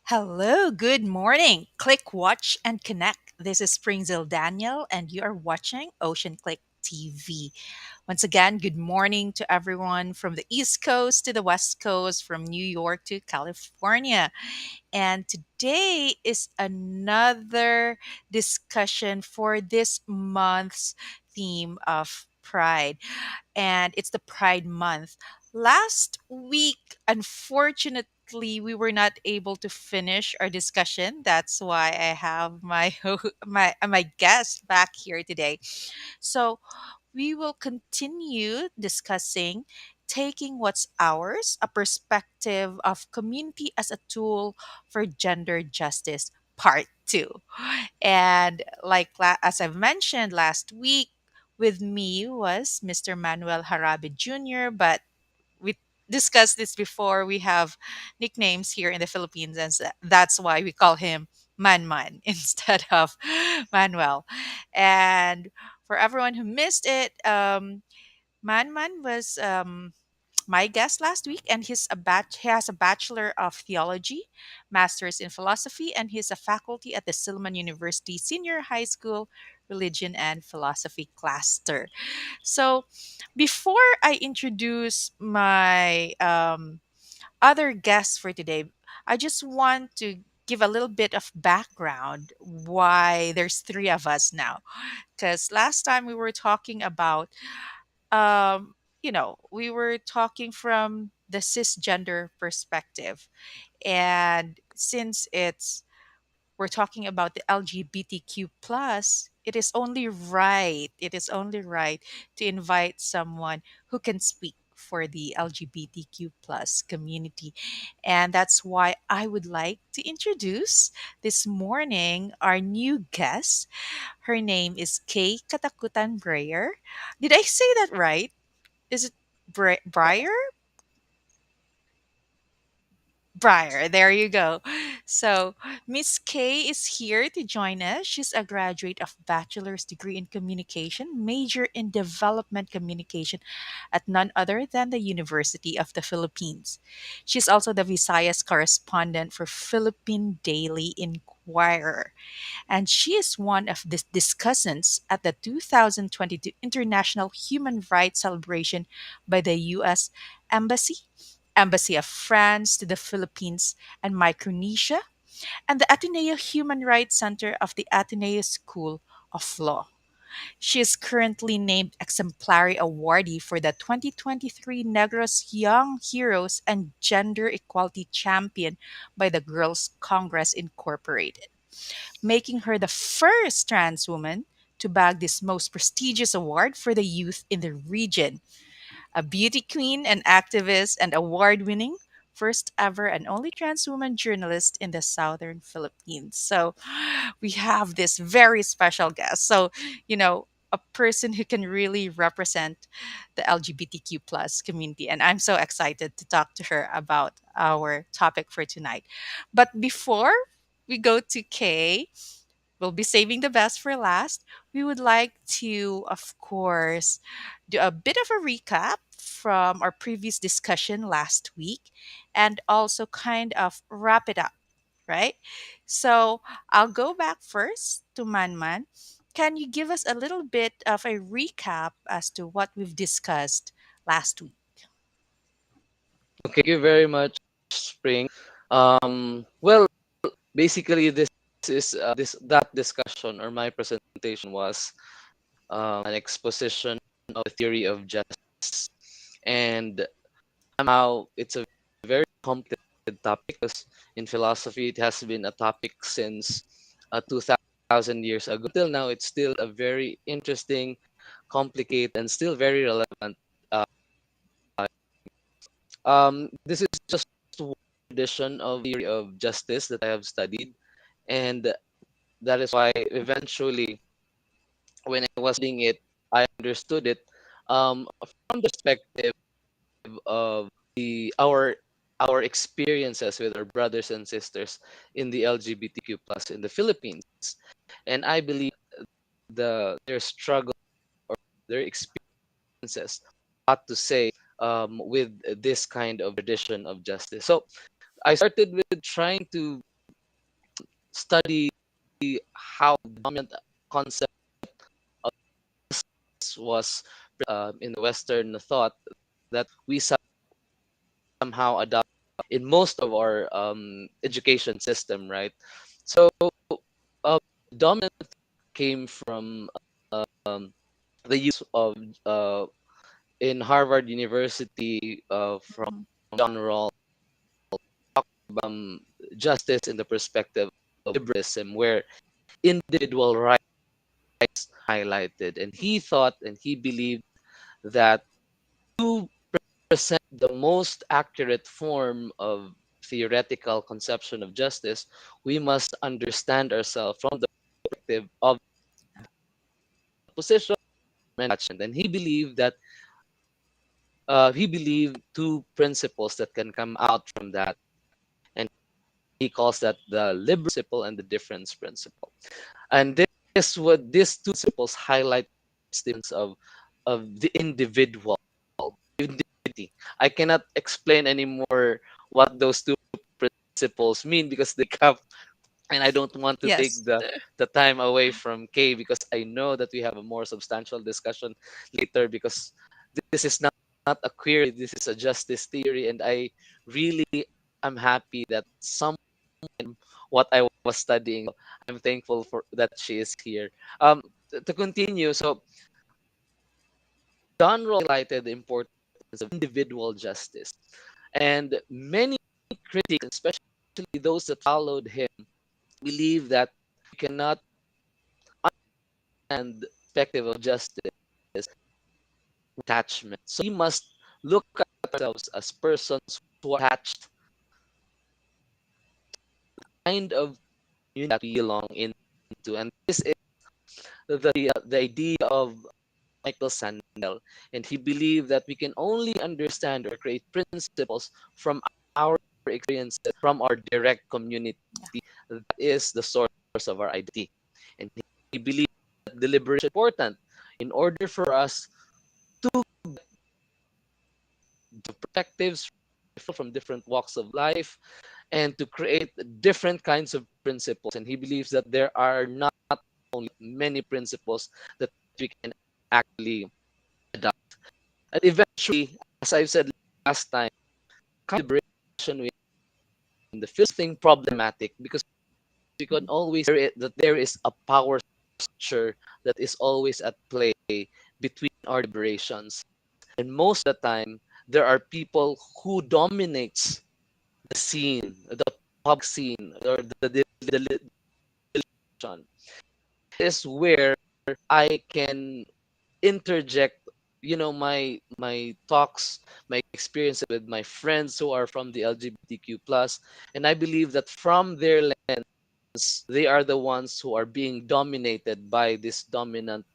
Hello, good morning. Click, watch, and connect. This is Springzil Daniel, and you are watching OceanClick TV. Once again, good morning to everyone from the East Coast to the West Coast, from New York to California. And today is another discussion for this month's theme of Pride, and it's the Pride Month. Last week, unfortunately, we were not able to finish our discussion. That's why I have my guest back here today. So we will continue discussing taking what's ours, a perspective of community as a tool for gender justice, part two. And as I've mentioned last week, with me was Mr. Manuel Harabe Jr., but we discussed this before. We have nicknames here in the Philippines, and that's why we call him Man Man instead of Manuel. And for everyone who missed it, Man Man was my guest last week, and he has a bachelor of theology, master's in philosophy, and he's a faculty at the Silman University Senior High School Religion and Philosophy cluster. So, before I introduce my other guests for today, I just want to give a little bit of background why there's three of us now. Because last time we were talking about um, we were talking from the cisgender perspective. And since we're talking about the LGBTQ plus, it is only right to invite someone who can speak for the LGBTQ plus community. And that's why I would like to introduce this morning our new guest. Her name is Kay Katakutan Breyer. Did I say that right? Is it Breyer? Breyer, there you go. So, Miss Kay is here to join us. She's a graduate of bachelor's degree in communication, major in development communication at none other than the University of the Philippines. She's also the Visayas correspondent for Philippine Daily Inquirer, and she is one of the discussants at the 2022 International Human Rights Celebration by the U.S. Embassy, Embassy of France to the Philippines and Micronesia, and the Ateneo Human Rights Center of the Ateneo School of Law. She is currently named Exemplary Awardee for the 2023 Negros Young Heroes and Gender Equality Champion by the Girls Congress Incorporated, making her the first trans woman to bag this most prestigious award for the youth in the region. A beauty queen and activist and award winning first ever and only trans woman journalist in the southern Philippines. So we have this very special guest. So, a person who can really represent the LGBTQ plus community. And I'm so excited to talk to her about our topic for tonight. But before we go to Kay, we'll be saving the best for last. We would like to, of course, do a bit of a recap from our previous discussion last week and also kind of wrap it up, right? So I'll go back first to Manman. Can you give us a little bit of a recap as to what we've discussed last week? Okay, thank you very much, Spring. Well, basically, this is this that discussion or my presentation was an exposition of the theory of justice, and somehow it's a very complicated topic because in philosophy it has been a topic since 2,000 years ago. Till now, it's still a very interesting, complicated, and still very relevant. Uh, this is just one edition of theory of justice that I have studied, and that is why eventually, when I was reading it, I understood it from the perspective of our experiences with our brothers and sisters in the LGBTQ plus in the Philippines, and I believe their struggle or their experiences ought to say with this kind of tradition of justice. So I started with trying to study how the dominant concept of this was in Western thought that we somehow adopt in most of our education system, right? So uh, dominant came from um, the use of in Harvard University from Mhm. John Rawls, um, justice in the perspective of liberalism, where individual rights highlighted, and he thought and he believed that to present the most accurate form of theoretical conception of justice, we must understand ourselves from the perspective of position and action. And he believed two principles that can come out from that, and he calls that the liberal principle and the difference principle. And this what these two principles highlight the difference of the individual individuality. I cannot explain anymore what those two principles mean because they have, and I don't want to take Yes. the time away from Kay because I know that we have a more substantial discussion later because this is not a query, this is a justice theory, and I really am happy that some what I was studying. I'm thankful for that she is here. To continue, so John Rawls highlighted the importance of individual justice, and many critics, especially those that followed him, believe that we cannot understand the perspective of justice attachment. So we must look at ourselves as persons who are attached kind of community that we belong into, and this is the idea of Michael Sandel, and he believed that we can only understand or create principles from our experiences, from our direct community. Yeah. That is the source of our identity. And he believed that deliberation is important in order for us to the perspectives from different walks of life and to create different kinds of principles. And he believes that there are not only many principles that we can actually adopt. And eventually, as I've said last time, calibration in the first thing problematic because we can Mhm. always hear it that there is a power structure that is always at play between our deliberations. And most of the time, there are people who dominates the scene, the public scene, or the deliberation. Is where I can interject my talks, my experiences with my friends who are from the LGBTQ plus, and I believe that from their lens they are the ones who are being dominated by this dominant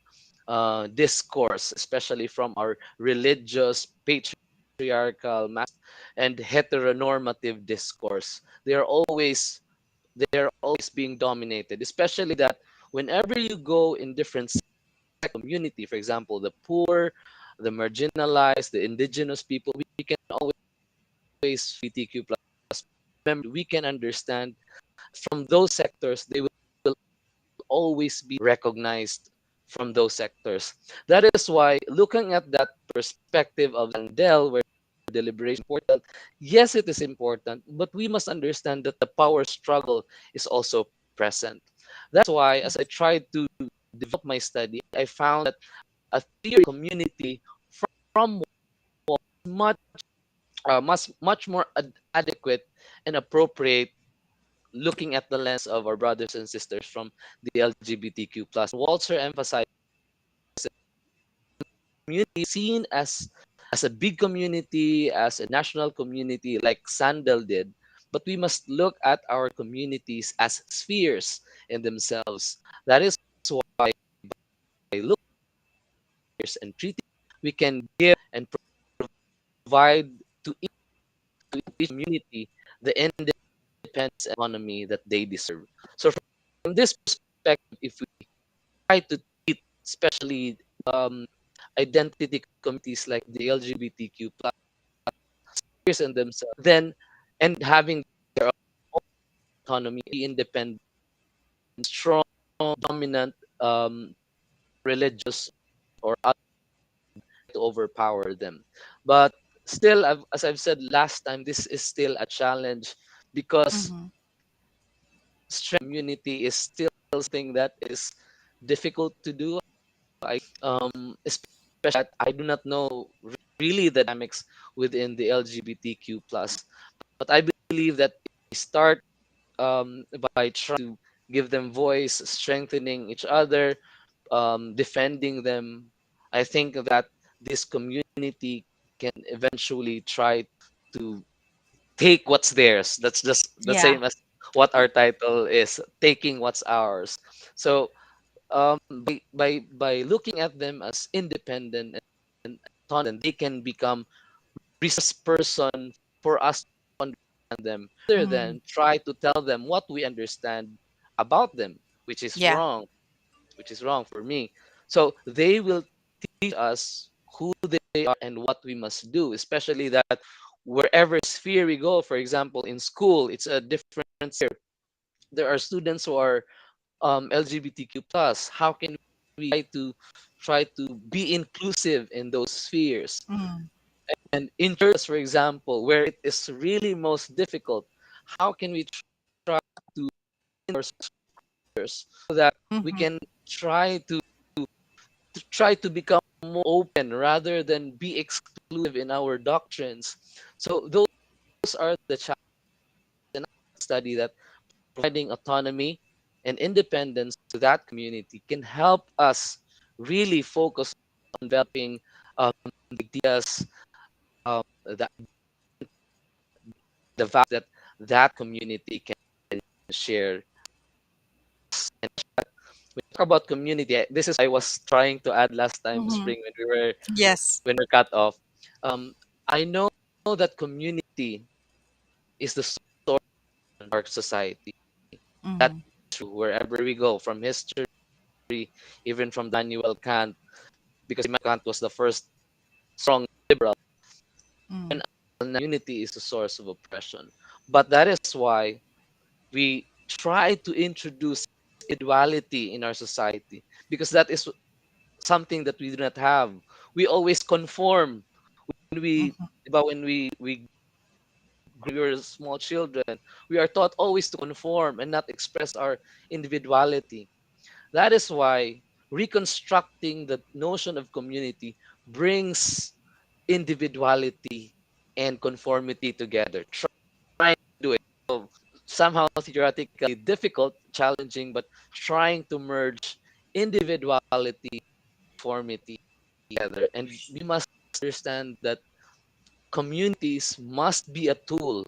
discourse, especially from our religious patriarchal and heteronormative discourse. They are always being dominated, especially that whenever you go in different community, for example, the poor, the marginalized, the indigenous people, we can always LGBTQ plus. Remember, we can understand from those sectors, they will always be recognized from those sectors. That is why looking at that perspective of Sandel, where deliberation is important, yes, it is important, but we must understand that the power struggle is also present. That's why, as I Yes. tried to develop my study, I found that a theory community from much much more adequate and appropriate looking at the lens of our brothers and sisters from the LGBTQ plus. Walter emphasized community seen as a big community, as a national community like Sandel did, but we must look at our communities as spheres in themselves. That is why by looking at and treating, we can give and provide to each community the independence and autonomy that they deserve. So from this perspective, if we try to treat especially identity communities like the LGBTQ plus in themselves, then and having their own autonomy, independent. strong, dominant, religious or other to overpower them. But still, as I've said last time, this is still a challenge because Mm-hmm. strength community is still something that is difficult to do. Especially that I do not know really the dynamics within the LGBTQ plus, but I believe that we start by trying to give them voice, strengthening each other, defending them. I think that this community can eventually try to take what's theirs. That's just the Yeah. same as what our title is, taking what's ours. So by looking at them as independent and autonomous, they can become resource person for us to understand them, rather Mm. than try to tell them what we understand about them, which is Yeah. wrong, which is wrong for me. So they will teach us who they are and what we must do, especially that wherever sphere we go, for example, in school, it's a different sphere. There are students who are LGBTQ plus. How can we try to be inclusive in those spheres? Mm. And in churches, for example, where it is really most difficult, how can we try to our structures so that we Mm-hmm. can try to become more open rather than be exclusive in our doctrines? So those are the challenges in our study, that providing autonomy and independence to that community can help us really focus on developing ideas, that the value that that community can share. And when we talk about community, this is I was trying to add last time, Mm-hmm. Spring, when we were Yes. cut off. Um, I know that community is the source of our society. That's Mm-hmm. true wherever we go, from history, even from Daniel Kant, because Kant was the first strong liberal. Mm. And unity is the source of oppression. But that is why we try to introduce individuality in our society, because that is something that we do not have. We always conform when Mm-hmm. we grow as small children. We are taught always to conform and not express our individuality. That is why reconstructing the notion of community brings individuality and conformity together. Trying to do it. So somehow theoretically difficult, challenging, but trying to merge individuality, conformity together. And we must understand that communities must be a tool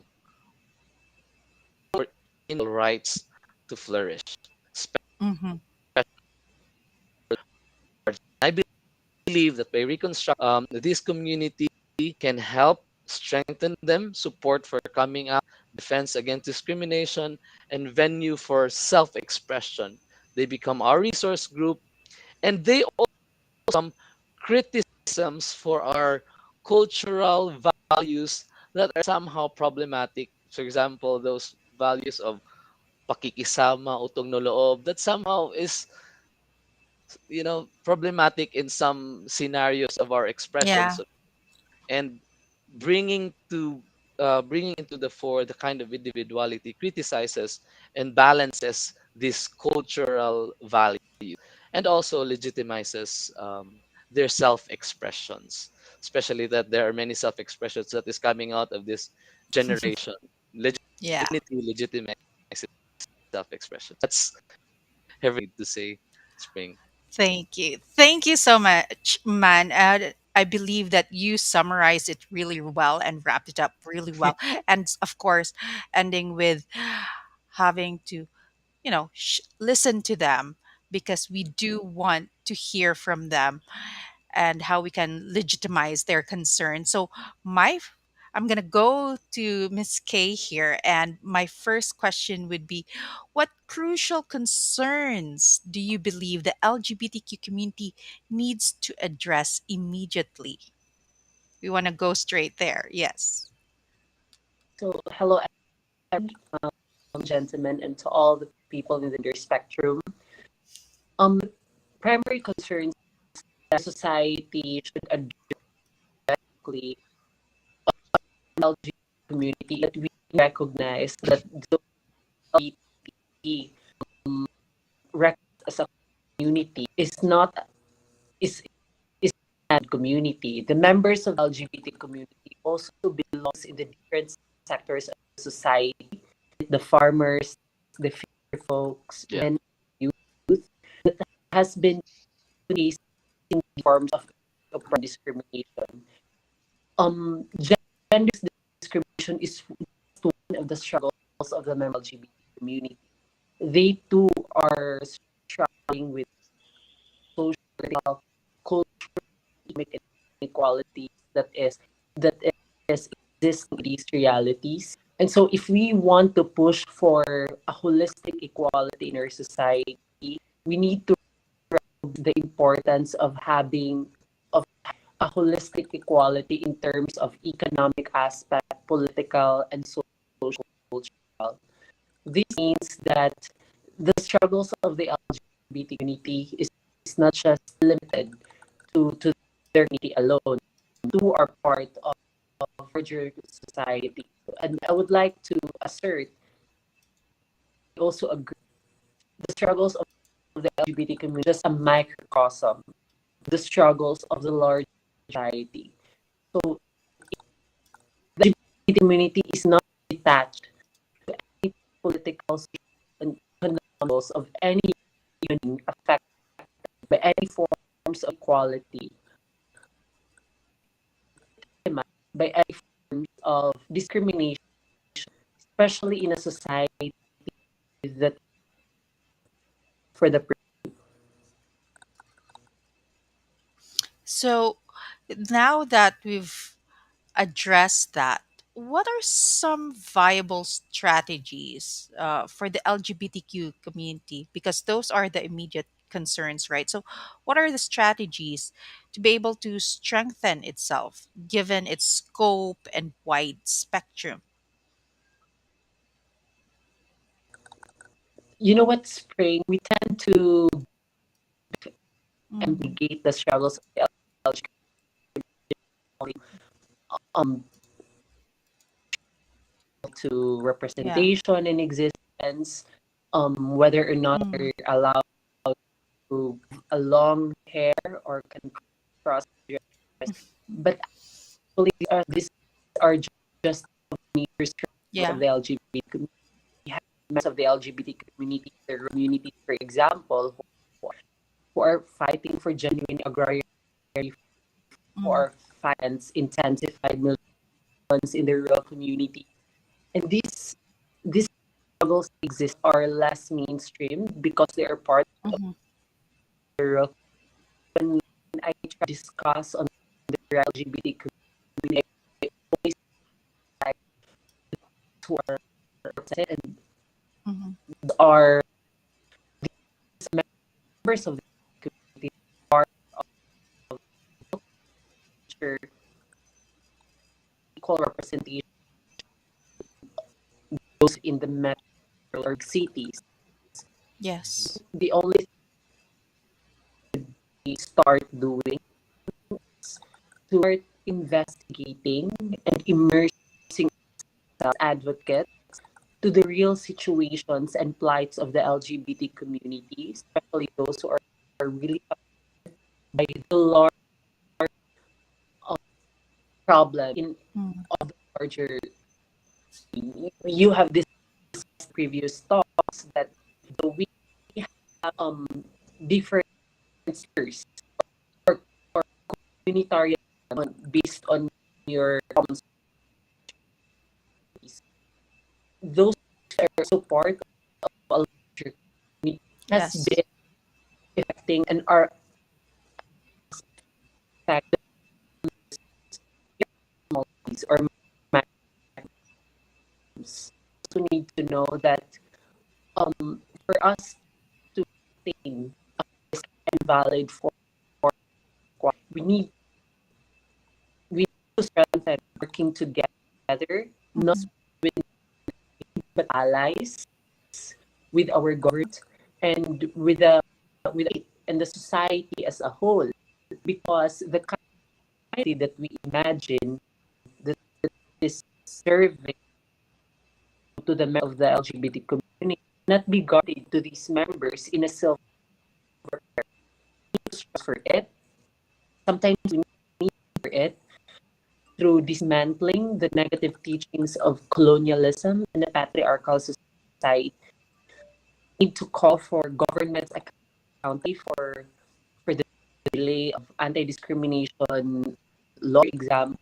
for individual rights to flourish. Mm-hmm. I believe that by reconstruct this community can help strengthen them, support for coming out, defense against discrimination, and venue for self-expression. They become our resource group, and they also some criticisms for our cultural values that are somehow problematic. For example, those values of pakikisama, utong no loob, that somehow is, problematic in some scenarios of our Yeah. expressions. And bringing into the fore the kind of individuality criticizes and balances these cultural values, and also legitimizes their self-expressions, especially that there are many self-expressions that is coming out of this generation. Yeah. Legitimizes self-expression. That's everything to say, Spring. Thank you. Thank you so much, man. I believe that you summarized it really well and wrapped it up really well. And of course, ending with having to, listen to them because we do want to hear from them and how we can legitimize their concern. So I'm gonna go to Miss K here, and my first question would be, what crucial concerns do you believe the LGBTQ community needs to address immediately? We want to go straight there. Yes. So, hello, everyone, gentlemen, and to all the people in their spectrum. Primary concerns that society should address LGBT community, that we recognize that the LGBT recognized as a community is a community. The members of the LGBT community also belongs in the different sectors of society, the farmers, the fisher folks, Yeah. and youth that has been facing forms of discrimination. Gender discrimination is one of the struggles of the member LGBT community. They too are struggling with social, cultural, economic inequalities that is existing in these realities. And so if we want to push for a holistic equality in our society, we need to the importance of having of a holistic equality in terms of economic aspect, political, and social cultural. This means that the struggles of the LGBT community is not just limited to their community alone. Two are part of larger society. And I would like to assert, also agree, the struggles of the LGBT community is just a microcosm of the struggles of the large society. So the LGBT community is not detached to any political and economic of any union affected by any forms of equality, by any forms of discrimination, especially in a society that for the So now that we've addressed that, what are some viable strategies for the LGBTQ community? Because those are the immediate concerns, right? So, what are the strategies to be able to strengthen itself given its scope and wide spectrum? you know what, Spring, we tend to Mm, negate the struggles of the LGBT um to yeah. representation and existence, whether or not Mm, they're allowed to have a long hair or can cross dress. But actually, these are just major struggles of yeah. the LGBT community. We have members of the LGBT community, the community, for example, who are fighting for genuine agrarian, who Mm, are fighting intensified militants in the rural community. And these struggles exist are less mainstream because they are part of mhm, the rural. When I try to discuss on the LGBT community, I always like who are represented and mhm. are members of the community, part of culture, equal representation, those in the metro or cities. Yes. The only thing we start doing is to start investigating and immersing as advocates to the real situations and plights of the LGBT community, especially those who are really by the large problem in Mm, of the larger. You have this previous talks that though we have different spheres or communitarian based on your common space, those are also part of a larger community has yes. been affecting and are affected multis or magnums. Also need to know that for us to attain and valid for we need we need to strengthen working together, not Mhm, with but allies with our government, and with the and the society as a whole, because the kind that we imagine that is serving to the members of the LGBT community not be guarded to these members in a silver for it. Sometimes we need for it through dismantling the negative teachings of colonialism and the patriarchal society. Need to call for government's accountability for the delay of anti-discrimination law, for example,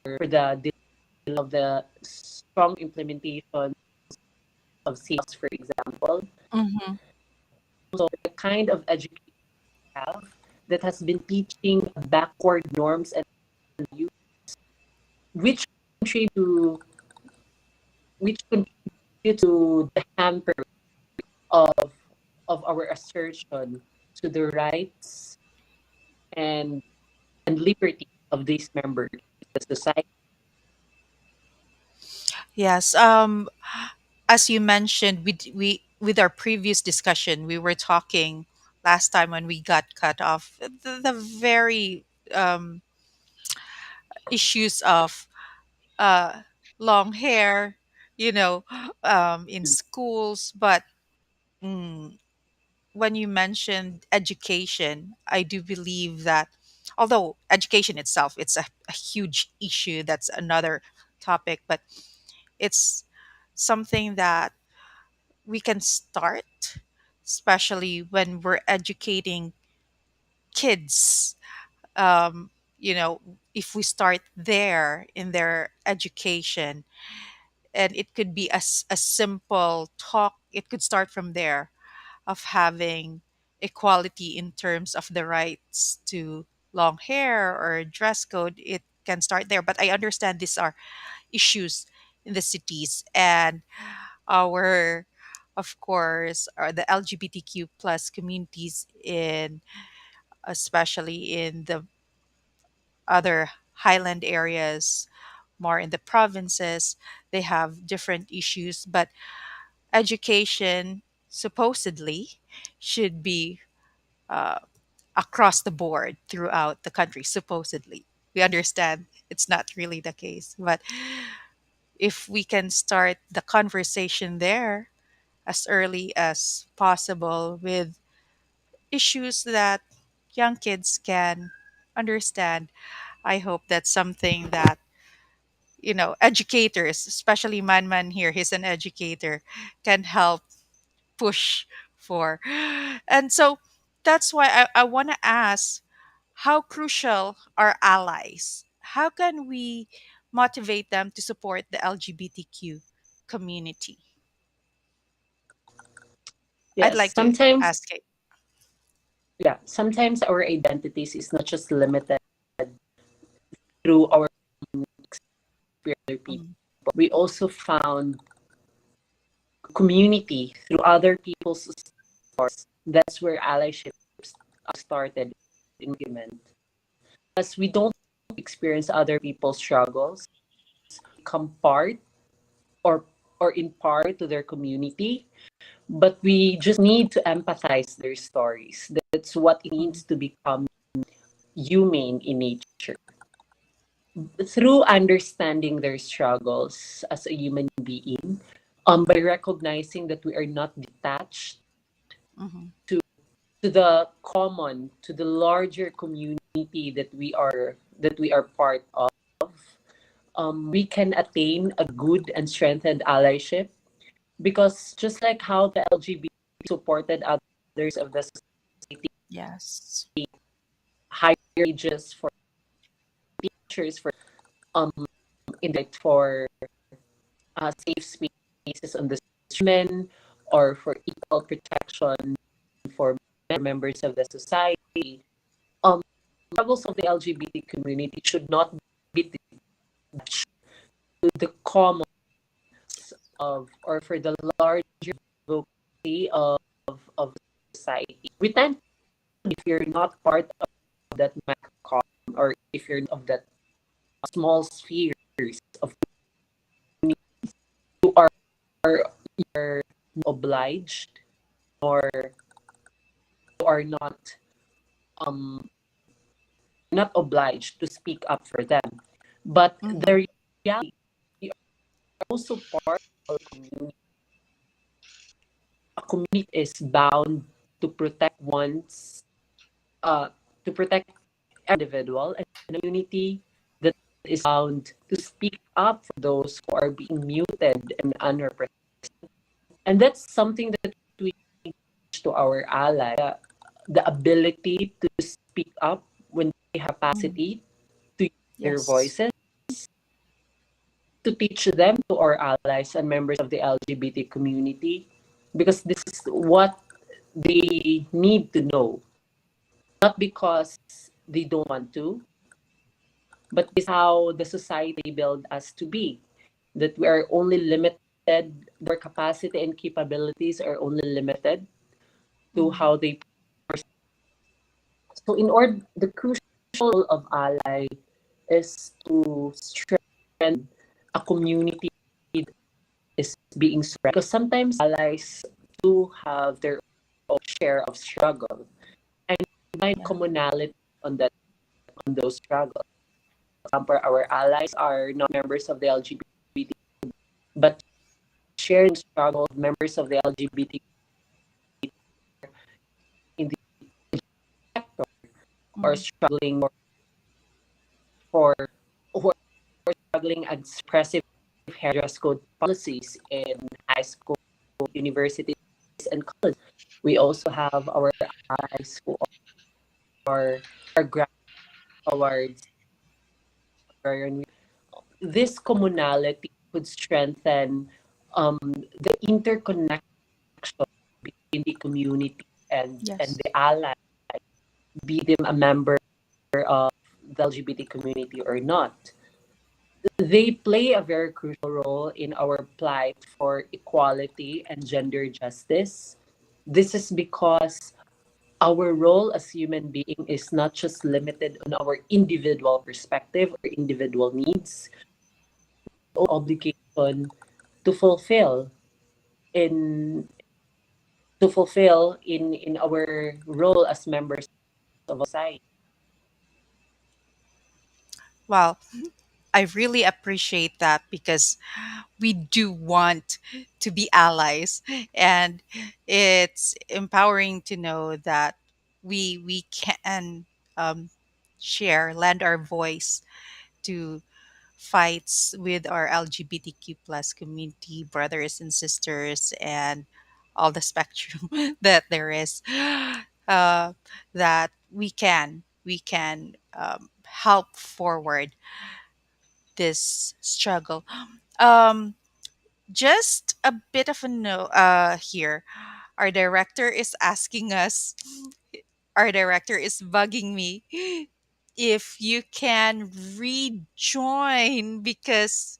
for the delay of the strong implementation of CEOs, for example. Mm-hmm. So the kind of education we have that has been teaching backward norms and values, which contribute to which contribute to the hamper of our assertion to the rights and liberty of these members of the society. Yes. As you mentioned, we with our previous discussion, we were talking last time when we got cut off the very um, issues of uh, long hair, you know, in schools. But mm, when you mentioned education, I do believe that although education itself, it's a huge issue. That's another topic, but it's something that we can start, especially when we're educating kids. Um, you know, if we start there in their education, and it could be a simple talk, it could start from there of having equality in terms of the rights to long hair or dress code. It can start there. But I understand these are issues in the cities, and our of course are the LGBTQ plus communities in especially in the other highland areas, more in the provinces, they have different issues. But education supposedly should be uh, across the board throughout the country. Supposedly, we understand it's not really the case, but if we can start the conversation there as early as possible with issues that young kids can understand. I hope that's something that, educators, especially Man here, he's an educator, can help push for. And so that's why I want to ask, how crucial are allies? How can we motivate them to support the LGBTQ community? I'd Yes, like to sometimes, ask it. yeah, sometimes our identities is not just limited through our other people. Mm, We also found community through other people's stories. That's where allyship started in argument. As we don't experience other people's struggles, become part or in part to their community, but we just need to empathize their stories. That's what it mm, means to become humane in nature. Through understanding their struggles as a human being, by recognizing that we are not detached mhm, to the common, to the larger community that we are part of, we can attain a good and strengthened allyship, because just like how the LGBT supported others of the society, yes. higher wages for teachers, for um for safe spaces on the women, or for equal protection for members of the society. Um, struggles of the LGBT community should not be detached to the common of, or for the larger advocacy of society. We tend, if you're not part of that macrocosm, or if you're of that small spheres of, you are you're obliged or you are um not obliged to speak up for them. But Mm-hmm. the reality, we are also part of a community. A community is bound to protect one's uh to protect individual, and a community that is bound to speak up for those who are being muted and unrepresented. And that's something that we teach to our ally, the ability to speak up when they have Mm-hmm. capacity to use their Yes. voices, to teach them to our allies and members of the LGBT community, because this is what they need to know, not because they don't want to, but this is how the society build us to be, that we are only limited, their capacity and capabilities are only limited to Mm-hmm. how they. So in order, the crucial role of ally is to strengthen a community that is being spread. Because sometimes allies do have their own share of struggle and find Yeah. commonality on that on those struggles. For example, our allies are not members of the LGBT, but sharing struggle of members of the LGBT in the sector or Mm-hmm. struggling for who are struggling against oppressive hair dress code policies in high school, universities, and colleges. We also have our allies who are granting awards. This commonality could strengthen the interconnection between the community and Yes. the ally, be them a member of the LGBT community or not. They play a very crucial role in our plight for equality and gender justice. This is because our role as human being is not just limited on our individual perspective or individual needs, or obligation to fulfill in in our role as members of a society. Well, I really appreciate that because we do want to be allies, and it's empowering to know that we can um, lend our voice to fights with our LGBTQ plus community brothers and sisters and all the spectrum that there is. uh, that we can help forward this struggle. Um, just a bit of a no here. Our director is asking us, our director is bugging me if you can rejoin because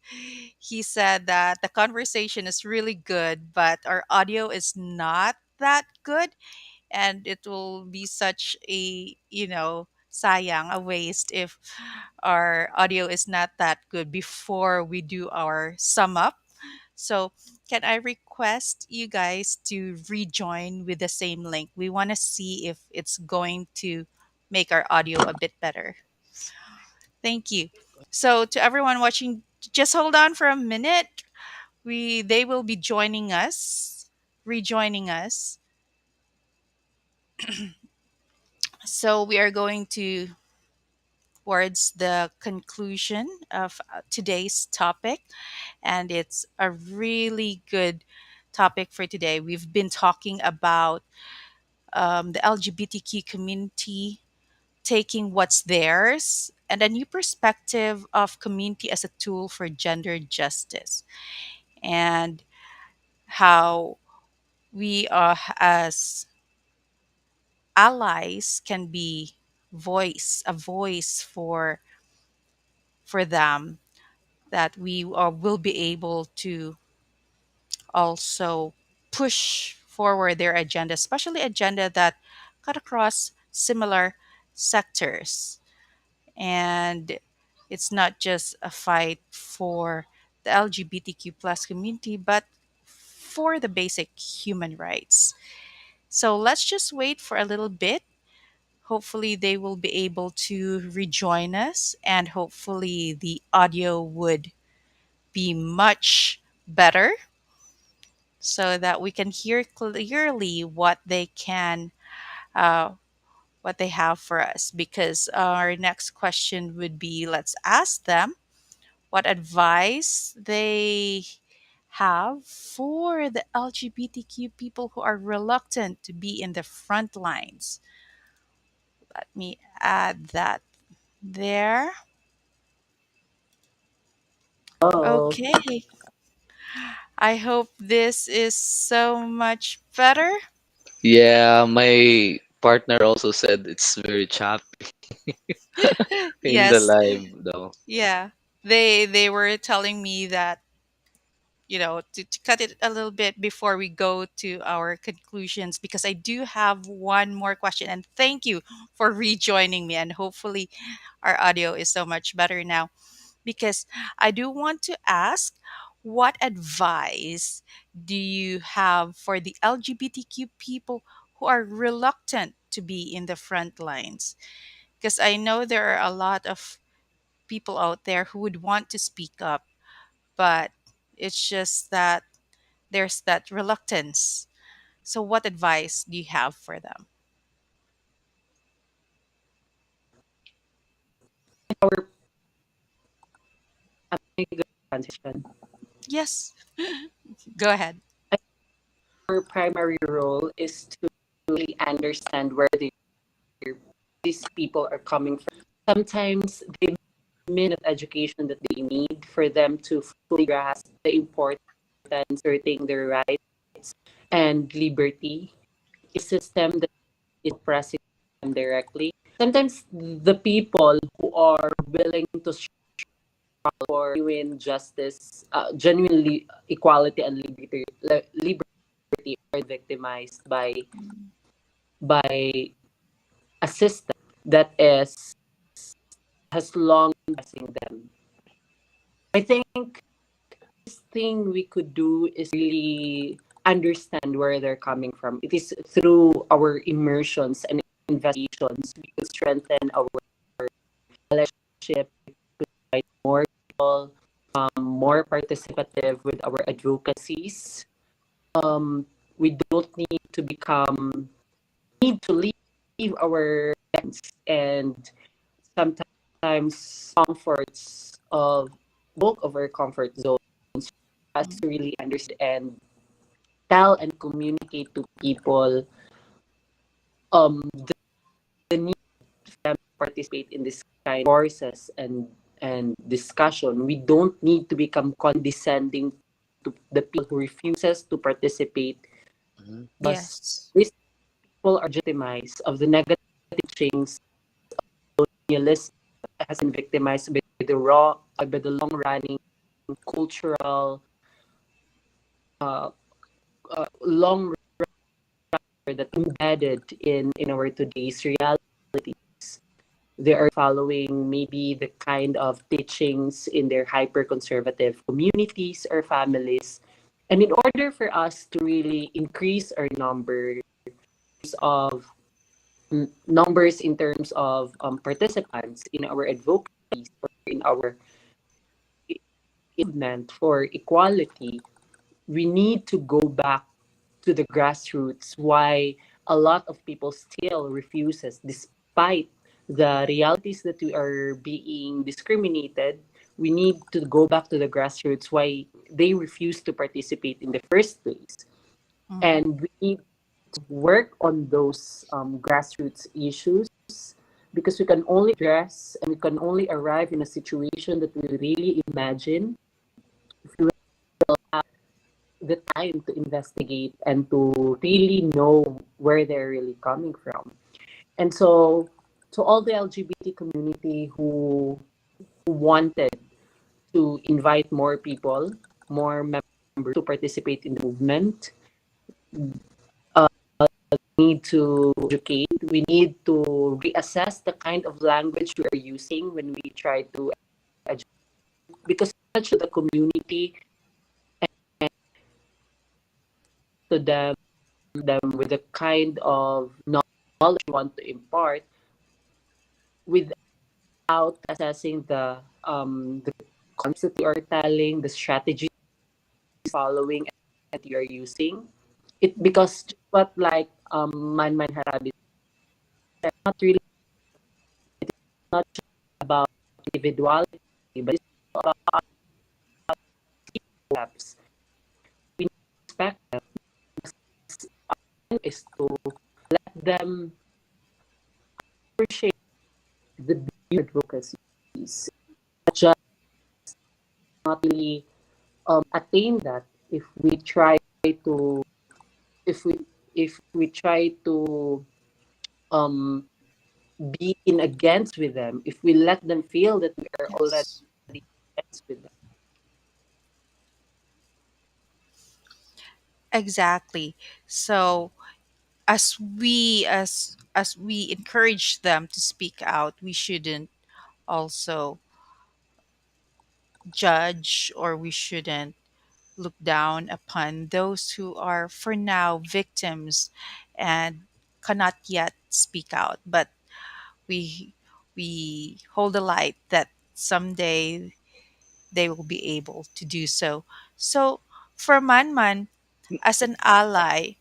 he said that the conversation is really good, but our audio is not that good, and it will be such a, sayang, a waste if our audio is not that good before we do our sum up. So can I request you guys to rejoin with the same link? We want to see if it's going to make our audio a bit better. Thank you. So to everyone watching, just hold on for a minute. They will be joining us, rejoining us. So we are going towards the conclusion of today's topic, and it's a really good topic for today. We've been talking about the LGBTQ community taking what's theirs and a new perspective of community as a tool for gender justice, and how we as allies can be a voice for them, that we will be able to also push forward their agenda, especially agenda that cut across similar sectors. And it's not just a fight for the LGBTQ plus community, but for the basic human rights. So let's just wait for a little bit. Hopefully, they will be able to rejoin us, and hopefully, the audio would be much better so that we can hear clearly uh, what they have for us. Because our next question would be, let's ask them what advice they have for the LGBTQ people who are reluctant to be in the front lines. Let me add that there. Oh, Okay. I hope this is so much better. Yeah, my partner also said it's very choppy in the Yes. live though. Yeah. They were telling me that, to cut it a little bit before we go to our conclusions, because I do have one more question. And thank you for rejoining me. And hopefully, our audio is so much better now, because I do want to ask, what advice do you have for the LGBTQ people who are reluctant to be in the front lines? Because I know there are a lot of people out there who would want to speak up, but it's just that there's that reluctance. So, what advice do you have for them? our good transition. Yes, go ahead. Our primary role is to really understand where these people are coming from. Sometimes they miss the education that they need for them to fully grasp the importance of asserting their rights and liberty. A system that is oppressing them directly. Sometimes the people who are willing to struggle for genuine justice, genuine equality and liberty are victimized by a system that is has long oppressing them. I think this thing we could do is really understand where they're coming from. It is through our immersions and investigations we could strengthen our relationship, invite more people, more participative with our advocacies. We don't need to need to leave our friends and sometimes comforts of bulk of our comfort zones us Mhm. to really understand and tell and communicate to people the need for them to participate in this kind of courses and discussion. We don't need to become condescending to the people who refuses to participate, Mhm. but Yes. these people are victimized of the negative teachings colonialism has been victimized by the long running cultural uh, long that embedded in our today's realities. They are following maybe the kind of teachings in their hyper conservative communities or families. And in order for us to really increase our of numbers in terms of participants in our advocacies or in our movement for equality, we need to go back to the grassroots why a lot of people still refuses despite the realities that we are being discriminated. We need to go back to the grassroots why they refuse to participate in the first place, Mhm. and we need to work on those grassroots issues because we can only address and we can only arrive in a situation that we really imagine if we have the time to investigate and to really know where they're really coming from. And so, to all the LGBT community who wanted to invite more people, more members to participate in the movement, uh, need to educate. We need to reassess the kind of language we are using when we try to educate because much of the community to them with the kind of knowledge you want to impart without assessing the concept you are telling, the strategy following that you are using. It because just what like Man Harabi said, not really not just about individuality, but it's about steps. We need to respect them is to let them appreciate the beauty of advocacies. Just not really attain that if we try to if we try to um be in against with them, if we let them feel that we are already Yes. against with them. Exactly. So as we encourage them to speak out, we shouldn't also judge, or we shouldn't look down upon those who are for now victims and cannot yet speak out. But we we hold the light that someday they will be able to do so. So for Manman, as an ally,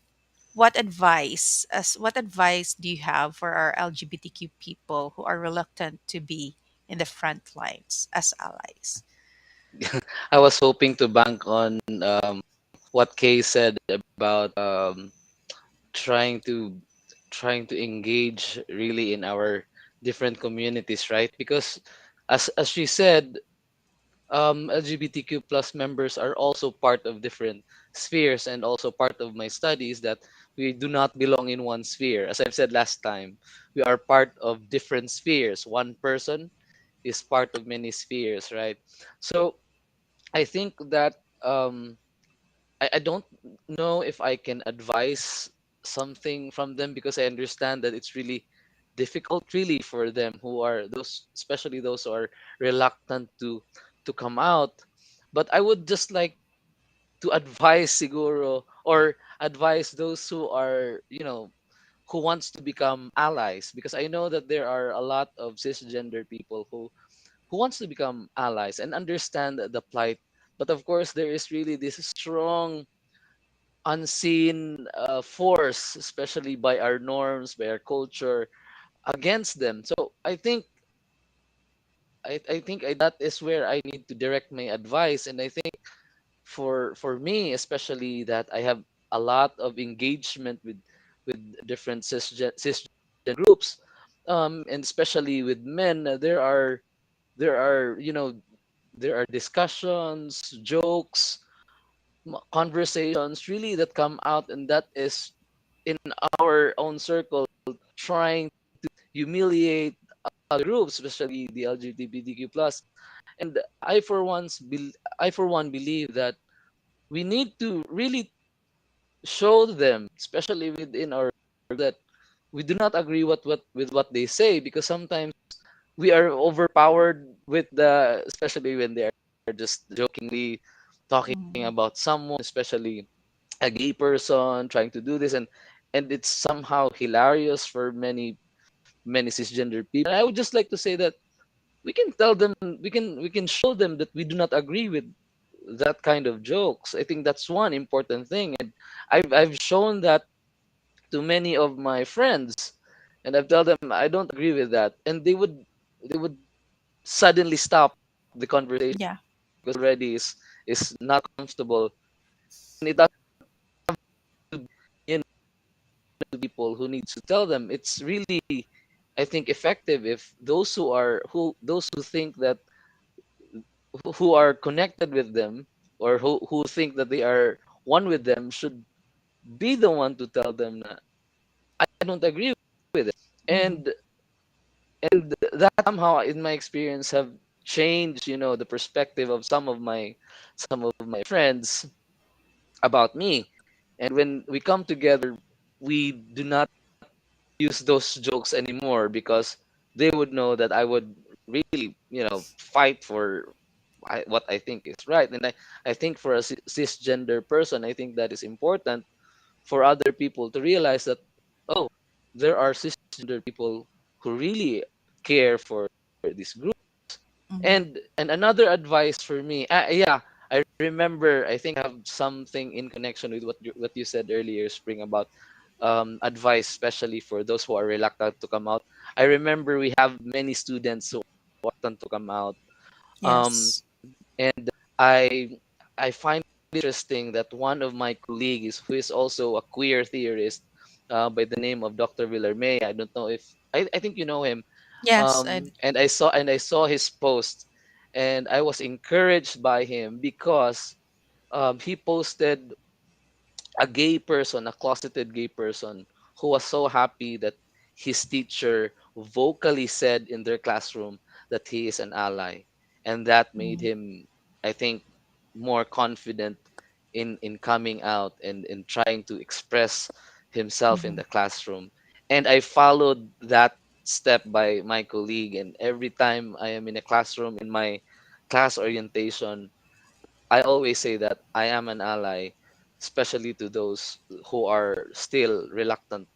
what advice do you have for our LGBTQ people who are reluctant to be in the front lines as allies? I was hoping to bank on what Kay said about trying to trying to engage really in our different communities, right? Because as she said, LGBTQ plus members are also part of different spheres, and also part of my studies that we do not belong in one sphere. As I've said last time, we are part of different spheres. One person is part of many spheres, right? So I think that I don't know if I can advise something from them, because I understand that it's really difficult really for them, who are those, especially those who are reluctant to come out. But I would just like to advise Siguro, or advise those who are, who wants to become allies, because I know that there are a lot of cisgender people who wants to become allies and understand the plight. But of course there is really this strong unseen force, especially by our norms, by our culture, against them. So I think that is where I need to direct my advice. And I think for me, especially, that I have a lot of engagement with different cisgender groups, and especially with men. There are there are discussions, jokes, conversations really that come out, and that is in our own circle, trying humiliate other groups, especially the LGBTQ plus. And I for one believe that we need to really show them, especially within our, that we do not agree with what they say, because sometimes we are overpowered with the, especially when they are just jokingly talking Mhm. about someone, especially a gay person trying to do this, and it's somehow hilarious for many cisgender people. And I would just like to say that we can tell them, we can show them that we do not agree with that kind of jokes. I think that's one important thing, and I've shown that to many of my friends, and I've told them I don't agree with that, and they would suddenly stop the conversation, Yeah. because already is not comfortable. And it doesn't have to be, you know, to people who needs to tell them. It's really, I think, effective if those who think that, who are connected with them, or who think that they are one with them, should be the one to tell them that I don't agree with it. Hmm. And that somehow, in my experience, have changed, the perspective of some of my friends about me. And when we come together, we do not use those jokes anymore, because they would know that I would really, fight for what I think is right. And I think for a cisgender person, I think that is important, for other people to realize that, oh, there are cisgender people who really care for this group. Mhm. And another advice for me, yeah, I remember. I think I have something in connection with what you said earlier, Spring, about advice, especially for those who are reluctant to come out. I remember we have many students who are reluctant to come out. Um, Yes. and I I find it interesting that one of my colleagues, who is also a queer theorist, by the name of Dr. Villarmey, I don't know if I think you know him. Yes. And I saw his post, and I was encouraged by him because he posted a gay person, a closeted gay person, who was so happy that his teacher vocally said in their classroom that he is an ally. And that made Mhm. him, I think, more confident in coming out and in trying to express himself in Mhm. the classroom. And I followed that step by my colleague. And every time I am in a classroom, in my class orientation, I always say that I am an ally, especially to those who are still reluctant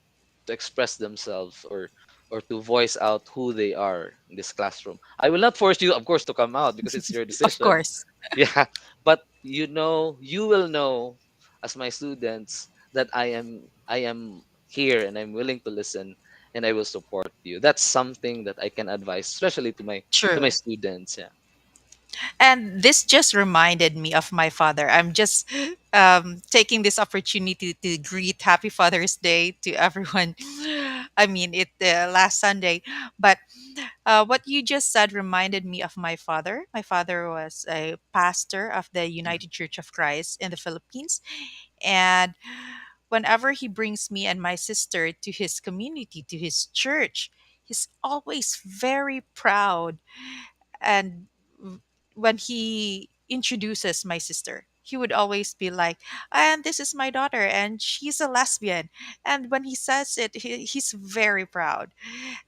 to express themselves, or to voice out who they are in this classroom. I will not force you, of course, to come out because it's your Of decision. course. Yeah, but you will know as my students that I am here and I'm willing to listen and I will support you. That's something that I can advise, especially to my True. students. Yeah. And this just reminded me of my father. I'm just taking this opportunity to greet Happy Father's Day to everyone. I mean, it last Sunday, but what you just said reminded me of my father. My father was a pastor of the Mhm. United Church of Christ in the Philippines, and whenever he brings me and my sister to his community, to his church, he's always very proud. And when he introduces my sister, he would always be like, and this is my daughter and she's a lesbian. And when he says it, he's very proud,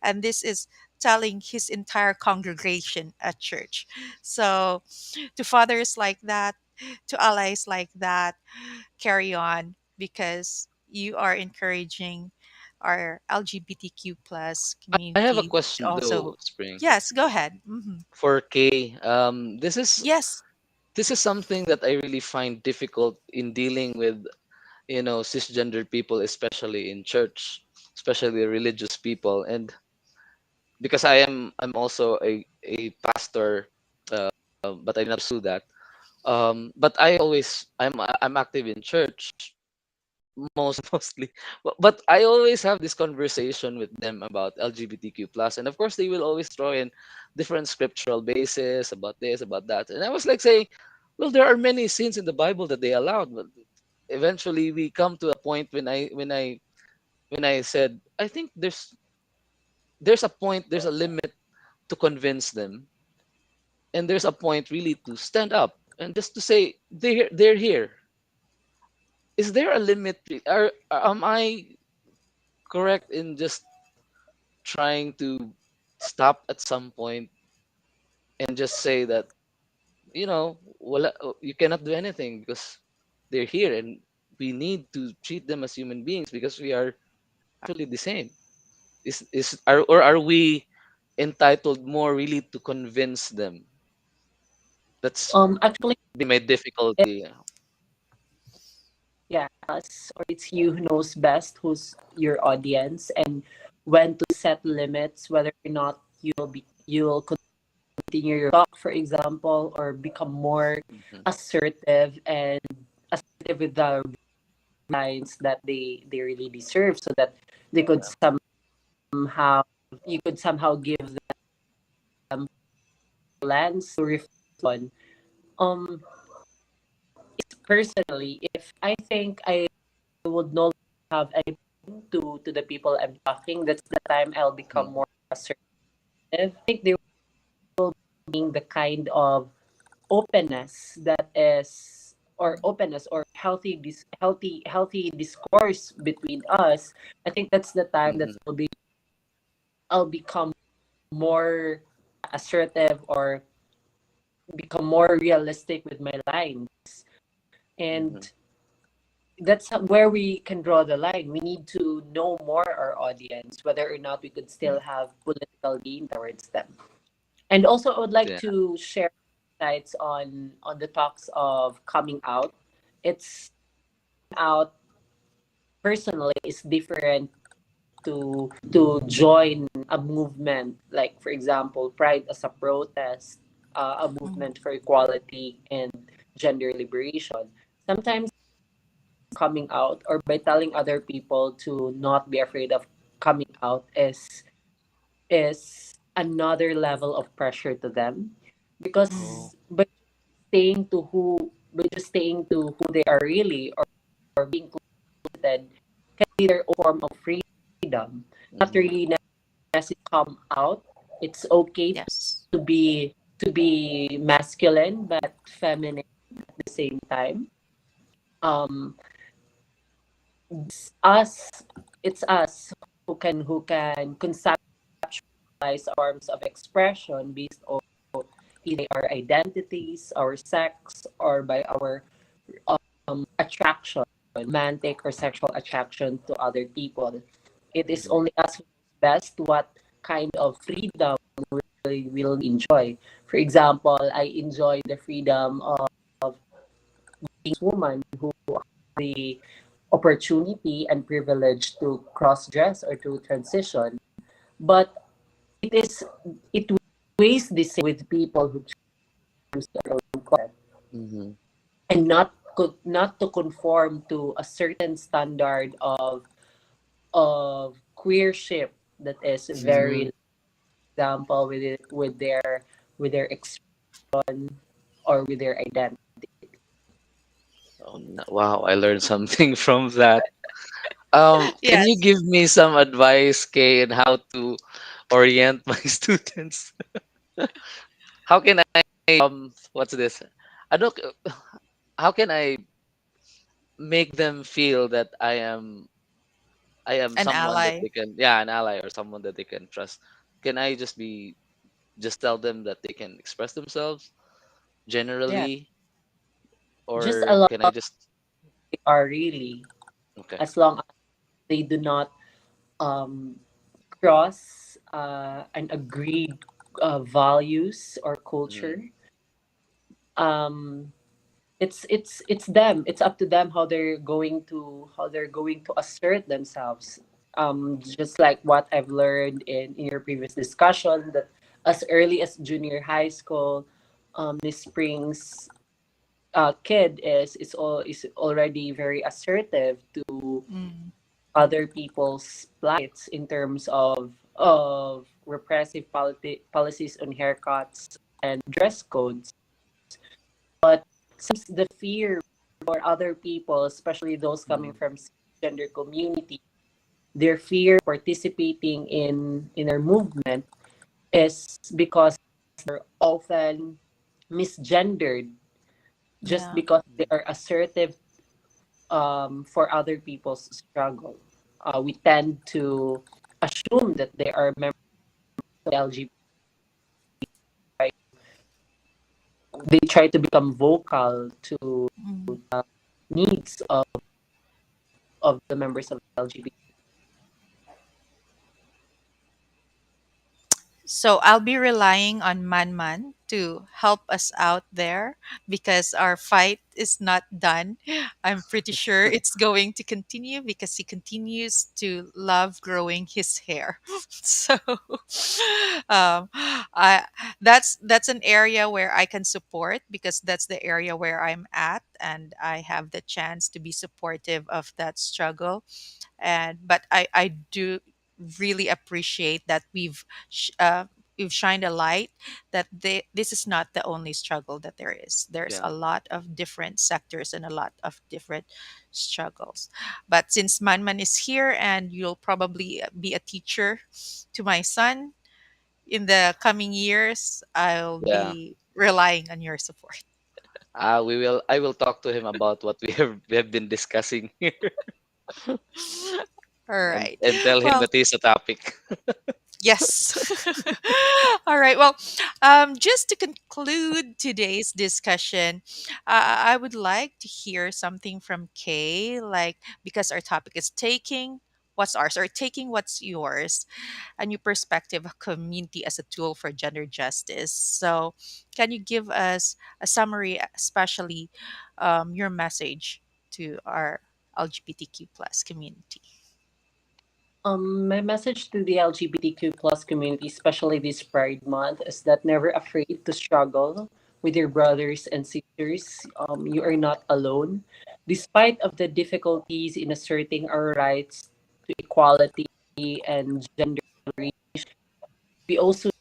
and this is telling his entire congregation at church. So to fathers like that, to allies like that, carry on, because you are encouraging our LGBTQ plus I have a community to question though, also. Spring. Yes, go ahead. For Kay, this is Yes. this is something that I really find difficult in dealing with, cisgender people, especially in church, especially religious people. And because I'm also a pastor, but I did not pursue that. But I'm active in church, mostly. But I always have this conversation with them about LGBTQ plus, and of course they will always throw in different scriptural basis about this, about that. And I was like saying, well, there are many sins in the Bible that they allowed, but eventually we come to a point when I said, I think there's a point, there's a limit to convince them, and there's a point really to stand up and just to say they're here. Is there a limit? Am I correct in just trying to stop at some point and just say that, you cannot do anything because they're here, and we need to treat them as human beings because we are actually the same? Are we entitled more really to convince them? That's Actually, my difficulty. yeah, us or it's you who knows best who's your audience and when to set limits, whether or not you'll continue your talk, for example, or become more Mhm. assertive and assertive with the lines that they really deserve, so that they could somehow you could somehow give them lens to reflect on. Um, Personally, if I think I would no longer have anything to the people I'm talking, that's the time I'll become Mhm. more assertive. I think they will bring the kind of openness that is or openness or healthy discourse between us. I think that's the time that Mhm. I'll become more assertive or become more realistic with my lines. Mhm. And that's where we can draw the line. We need to know more our audience, whether or not we could still have political gain towards them. And also, I would like Yeah. to share insights on the talks of coming out. It's out personally is different to join a movement, like for example Pride as a protest, a Mm. movement for equality and gender liberation. Sometimes coming out or by telling other people to not be afraid of coming out is another level of pressure to them, Mm. Oh. because by just staying to who they are really, or being closeted, can be their own form of freedom. Not Mm-hmm. really necessarily come out. It's okay Yes. to be masculine but feminine at the same time. Um, us, it's us who can conceptualize forms of expression based on either our identities, our sex, or by our attraction, romantic or sexual attraction to other people. It is Mm-hmm. only us who knows best what kind of freedom we will enjoy. For example, I enjoy the freedom of being a woman who has the opportunity and privilege to cross dress or to transition. But it is it weighs the same with people who choose their own concept Mm-hmm. and not to conform to a certain standard of queership that is Mm-hmm. very example with their expression or with their identity. Oh, wow, I learned something from that. Can you Yes. give me some advice, Kay, on how to orient my students? How can what's this? I don't. How can I make them feel that I am An someone that ally. they can, yeah, an ally or someone that they can trust? Can I just tell them that they can express themselves Yeah, generally, just or allow can I just, they are really, okay? as long as they do not um, cross an agreed values or Mm-hmm. culture. Um, it's them. It's up to them how they're going to assert themselves. Just like what I've learned in your previous discussion, that as early as junior high school, Miss Spring's kid is already very assertive to Mm. other people's plights in terms of repressive policies on haircuts and dress codes. But sometimes the fear for other people, especially those coming Mm-hmm. from gender community, their fear participating in our movement is because they're often misgendered just Yeah. because they are assertive for other people's struggle. We tend to assume that they are members of LGBT. They try to become vocal to Mm. needs of the members of LGBT. So I'll be relying on Manman to help us out there because our fight is not done. I'm pretty sure it's going to continue because he continues to love growing his hair. So I that's an area where I can support because that's the area where I'm at and I have the chance to be supportive of that struggle. And but I do really appreciate that we've shined a light that this is not the only struggle that there is. There's Yeah. a lot of different sectors and a lot of different struggles. But since Manman is here and you'll probably be a teacher to my son in the coming years, I'll Yeah. be relying on your support. We will. I will talk to him about what we have been discussing here, All and right. tell him Well, that he's a topic. Yes. All right. Well, just to conclude today's discussion, I would like to hear something from Kay, like because our topic is taking what's ours or taking what's yours, a new perspective of community as a tool for gender justice. So, can you give us a summary, especially your message to our LGBTQ plus community? My message to the LGBTQ plus community, especially this Pride Month, is that never afraid to struggle with your brothers and sisters. You are not alone. Despite of the difficulties in asserting our rights to equality and gender, we also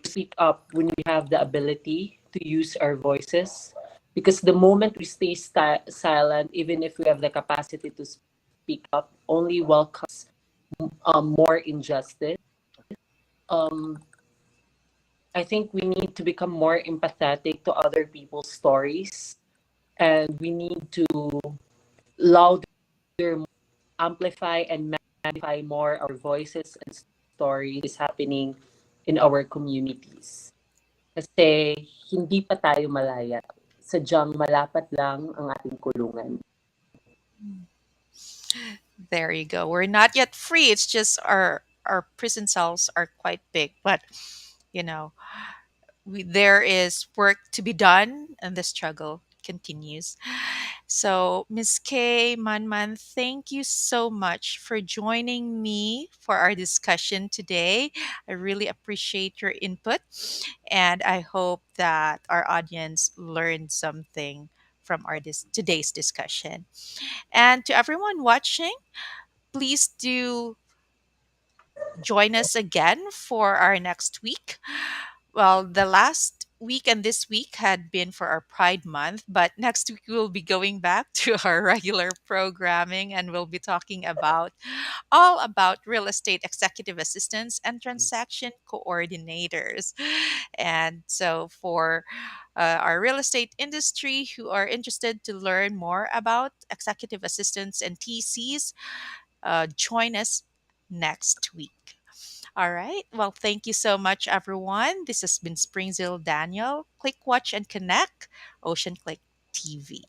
speak up when we have the ability to use our voices. Because the moment we stay silent, even if we have the capacity to speak up, only welcomes more injustice. Um, I think we need to become more empathetic to other people's stories, and we need to louder, amplify, and magnify more our voices and stories is happening in our communities. Kasi hindi pa tayo malaya. Sadyang malapat lang ang ating kulungan. There you go. We're not yet free. It's just our prison cells are quite big, but you know, there is work to be done, and the struggle continues. So, Miss K, Manman, thank you so much for joining me for our discussion today. I really appreciate your input, and I hope that our audience learned something from our today's discussion. And to everyone watching, please do join us again for our next week. Well, the last week and this week had been for our Pride Month, but next week we'll be going back to our regular programming and we'll be talking about all about real estate executive assistants and transaction coordinators. And so, for our real estate industry who are interested to learn more about executive assistants and TCs, join us next week. All right. Well, thank you so much, everyone. This has been Springzilla Daniel. Click, watch, and connect. Ocean Click TV.